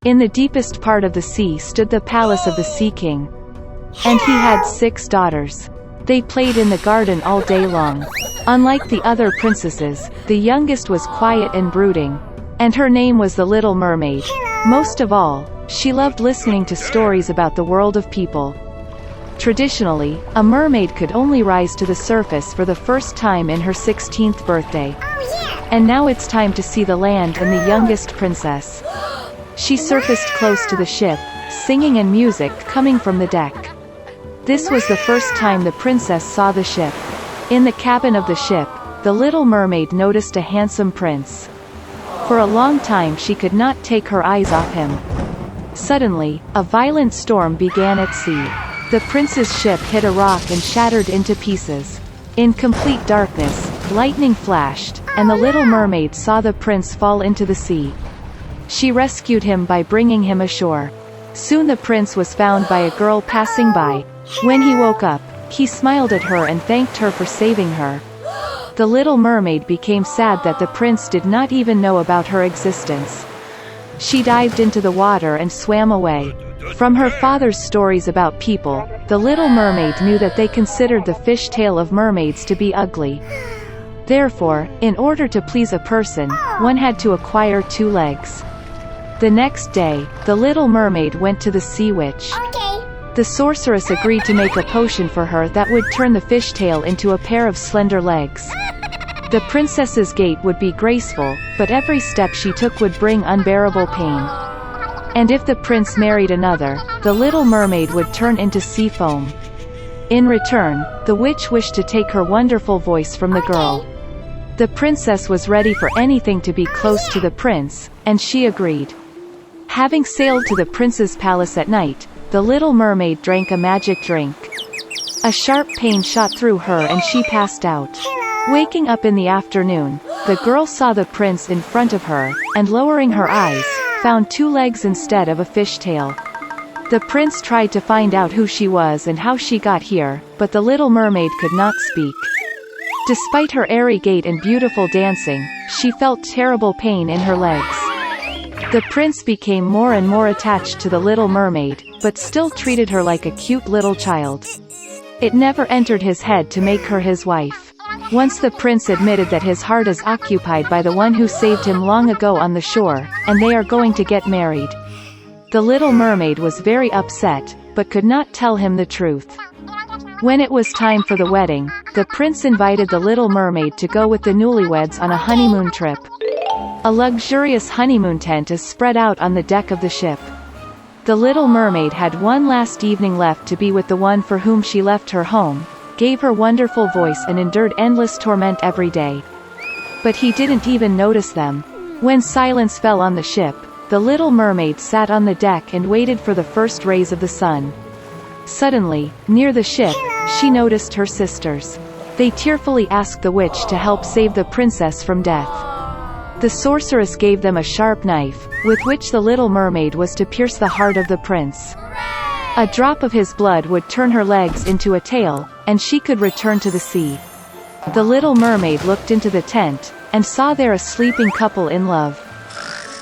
In the deepest part of the sea stood the palace of the Sea King. And he had 6 daughters. They played in the garden all day long. Unlike the other princesses, the youngest was quiet and brooding. And her name was the Little Mermaid. Most of all, she loved listening to stories about the world of people. Traditionally, a mermaid could only rise to the surface for the first time in her 16th birthday. And now it's time to see the land and the youngest princess. She surfaced close to the ship, singing and music coming from the deck. This was the first time the princess saw the ship. In the cabin of the ship, the Little Mermaid noticed a handsome prince. For a long time she could not take her eyes off him. Suddenly, a violent storm began at sea. The prince's ship hit a rock and shattered into pieces. In complete darkness, lightning flashed, and the Little Mermaid saw the prince fall into the sea. She rescued him by bringing him ashore. Soon the prince was found by a girl passing by. When he woke up, he smiled at her and thanked her for saving her. The Little Mermaid became sad that the prince did not even know about her existence. She dived into the water and swam away. From her father's stories about people, the Little Mermaid knew that they considered the fishtail of mermaids to be ugly. Therefore, in order to please a person, one had to acquire 2 legs. The next day, the Little Mermaid went to the sea witch. The sorceress agreed to make a potion for her that would turn the fishtail into a pair of slender legs. The princess's gait would be graceful, but every step she took would bring unbearable pain. And if the prince married another, the Little Mermaid would turn into sea foam. In return, the witch wished to take her wonderful voice from the girl. The princess was ready for anything to be close to the prince, and she agreed. Having sailed to the prince's palace at night, the Little Mermaid drank a magic drink. A sharp pain shot through her and she passed out. Waking up in the afternoon, the girl saw the prince in front of her, and lowering her eyes, found 2 legs instead of a fishtail. The prince tried to find out who she was and how she got here, but the Little Mermaid could not speak. Despite her airy gait and beautiful dancing, she felt terrible pain in her legs. The prince became more and more attached to the Little Mermaid, but still treated her like a cute little child. It never entered his head to make her his wife. Once the prince admitted that his heart is occupied by the one who saved him long ago on the shore, and they are going to get married. The Little Mermaid was very upset, but could not tell him the truth. When it was time for the wedding, the prince invited the Little Mermaid to go with the newlyweds on a honeymoon trip. A luxurious honeymoon tent is spread out on the deck of the ship. The Little Mermaid had one last evening left to be with the one for whom she left her home, gave her wonderful voice and endured endless torment every day. But he didn't even notice them. When silence fell on the ship, the Little Mermaid sat on the deck and waited for the first rays of the sun. Suddenly, near the ship, she noticed her sisters. They tearfully asked the witch to help save the princess from death. The sorceress gave them a sharp knife, with which the Little Mermaid was to pierce the heart of the prince. A drop of his blood would turn her legs into a tail, and she could return to the sea. The Little Mermaid looked into the tent, and saw there a sleeping couple in love.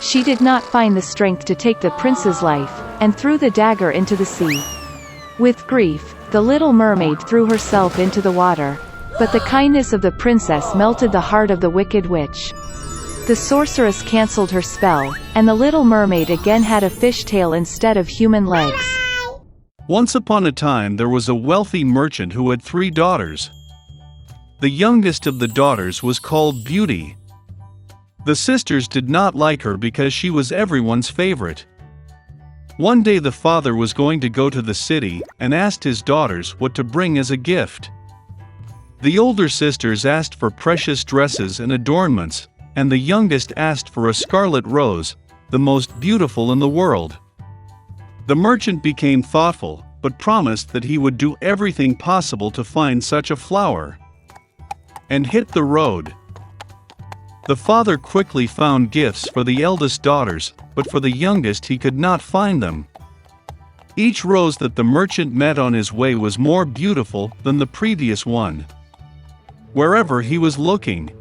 She did not find the strength to take the prince's life, and threw the dagger into the sea. With grief, the Little Mermaid threw herself into the water. But the kindness of the princess melted the heart of the wicked witch. The sorceress cancelled her spell, and the Little Mermaid again had a fishtail instead of human legs. Once upon a time there was a wealthy merchant who had 3 daughters. The youngest of the daughters was called Beauty. The sisters did not like her because she was everyone's favorite. One day the father was going to go to the city and asked his daughters what to bring as a gift. The older sisters asked for precious dresses and adornments, and the youngest asked for a scarlet rose, the most beautiful in the world. The merchant became thoughtful, but promised that he would do everything possible to find such a flower. And hit the road. The father quickly found gifts for the eldest daughters, but for the youngest he could not find them. Each rose that the merchant met on his way was more beautiful than the previous one, wherever he was looking.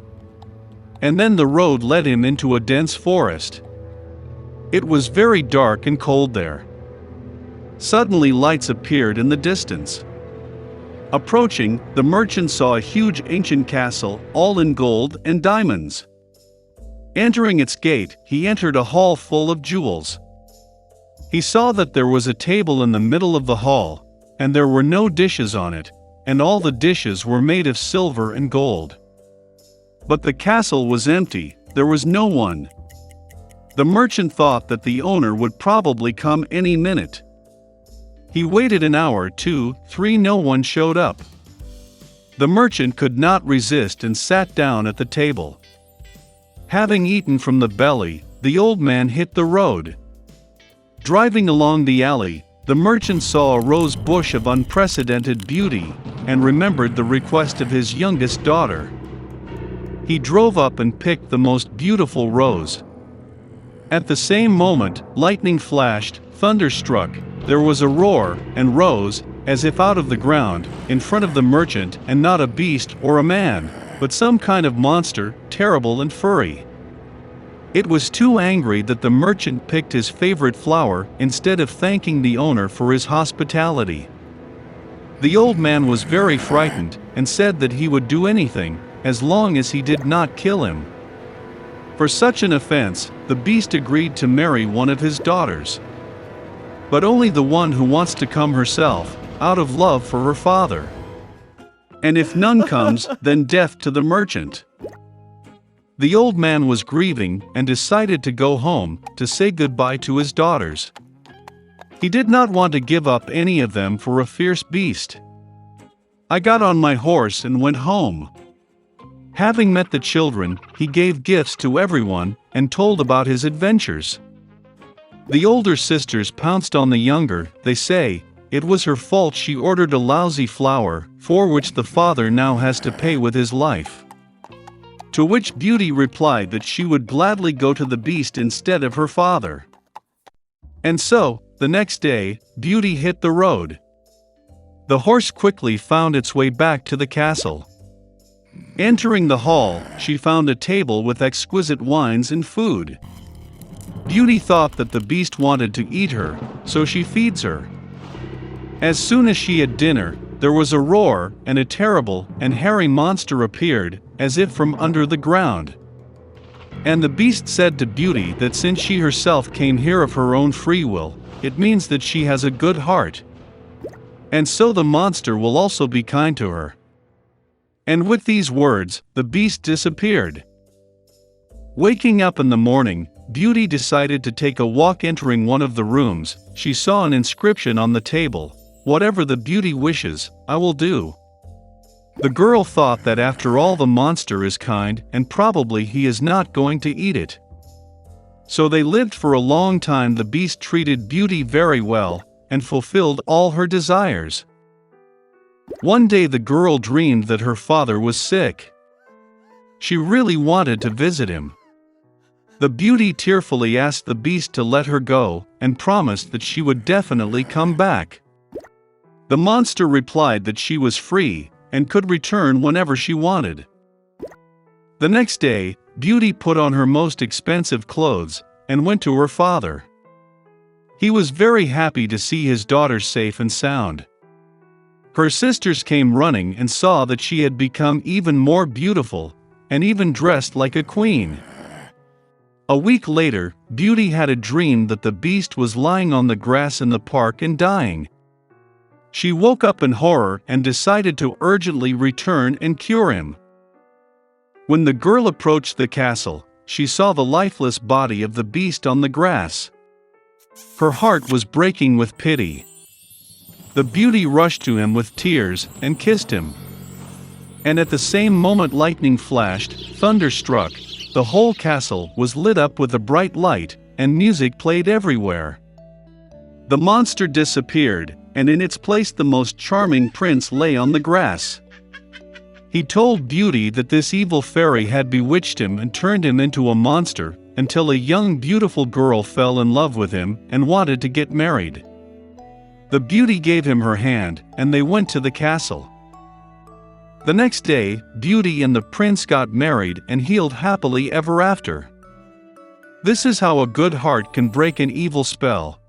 And then the road led him into a dense forest. It was very dark and cold there. Suddenly lights appeared in the distance. Approaching, the merchant saw a huge ancient castle, all in gold and diamonds. Entering its gate, he entered a hall full of jewels. He saw that there was a table in the middle of the hall, and there were no dishes on it, and all the dishes were made of silver and gold. But the castle was empty, there was no one. The merchant thought that the owner would probably come any minute. He waited an hour, 2, 3, no one showed up. The merchant could not resist and sat down at the table. Having eaten from the belly, the old man hit the road. Driving along the alley, the merchant saw a rose bush of unprecedented beauty, and remembered the request of his youngest daughter. He drove up and picked the most beautiful rose. At the same moment, lightning flashed, thunder struck, there was a roar, and rose, as if out of the ground, in front of the merchant, and not a beast or a man, but some kind of monster, terrible and furry. It was too angry that the merchant picked his favorite flower instead of thanking the owner for his hospitality. The old man was very frightened, and said that he would do anything, as long as he did not kill him. For such an offense, the beast agreed to marry one of his daughters. But only the one who wants to come herself, out of love for her father. And if none comes, then death to the merchant. The old man was grieving and decided to go home to say goodbye to his daughters. He did not want to give up any of them for a fierce beast. I got on my horse and went home. Having met the children, he gave gifts to everyone and told about his adventures. The older sisters pounced on the younger, they say, it was her fault she ordered a lousy flower, for which the father now has to pay with his life. To which Beauty replied that she would gladly go to the beast instead of her father. And so, the next day, Beauty hit the road. The horse quickly found its way back to the castle. Entering the hall, she found a table with exquisite wines and food. Beauty thought that the beast wanted to eat her, so she feeds her. As soon as she had dinner, there was a roar, and a terrible and hairy monster appeared, as if from under the ground. And the beast said to Beauty that since she herself came here of her own free will, it means that she has a good heart. And so the monster will also be kind to her. And with these words, the beast disappeared. Waking up in the morning, Beauty decided to take a walk. Entering one of the rooms, she saw an inscription on the table, "Whatever the beauty wishes, I will do." The girl thought that after all the monster is kind and probably he is not going to eat it. So they lived for a long time. The beast treated Beauty very well and fulfilled all her desires. One day the girl dreamed that her father was sick. She really wanted to visit him. The beauty tearfully asked the beast to let her go, and promised that she would definitely come back. The monster replied that she was free, and could return whenever she wanted. The next day, Beauty put on her most expensive clothes, and went to her father. He was very happy to see his daughter safe and sound. Her sisters came running and saw that she had become even more beautiful, and even dressed like a queen. A week later, Beauty had a dream that the beast was lying on the grass in the park and dying. She woke up in horror and decided to urgently return and cure him. When the girl approached the castle, she saw the lifeless body of the beast on the grass. Her heart was breaking with pity. The beauty rushed to him with tears and kissed him. And at the same moment lightning flashed, thunder struck, the whole castle was lit up with a bright light, and music played everywhere. The monster disappeared, and in its place the most charming prince lay on the grass. He told Beauty that this evil fairy had bewitched him and turned him into a monster, until a young beautiful girl fell in love with him and wanted to get married. The beauty gave him her hand, and they went to the castle. The next day, Beauty and the prince got married and healed happily ever after. This is how a good heart can break an evil spell.